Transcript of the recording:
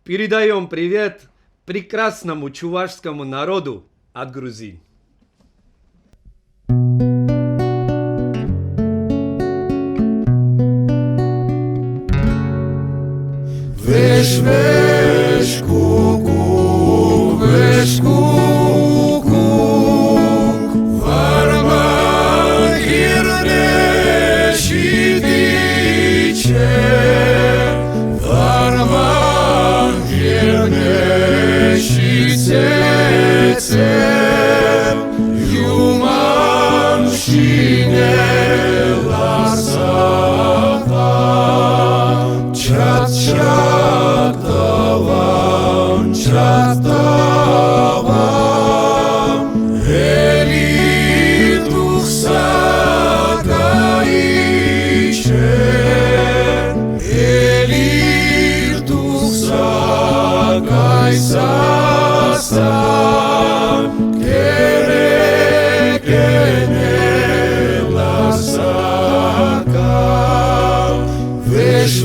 Передаем привет прекрасному чувашскому народу от Грузии. Веш, веш, ку-ку, веш, ку-ку, Varman girne şidiçe, Varman girne şitsetse, Yuman şinelar sata, Çat çat tavan, çat tavan, Eli tuhsa gaiçe, Eli tuhsa gaysastan, Kere kene lasaka, Veş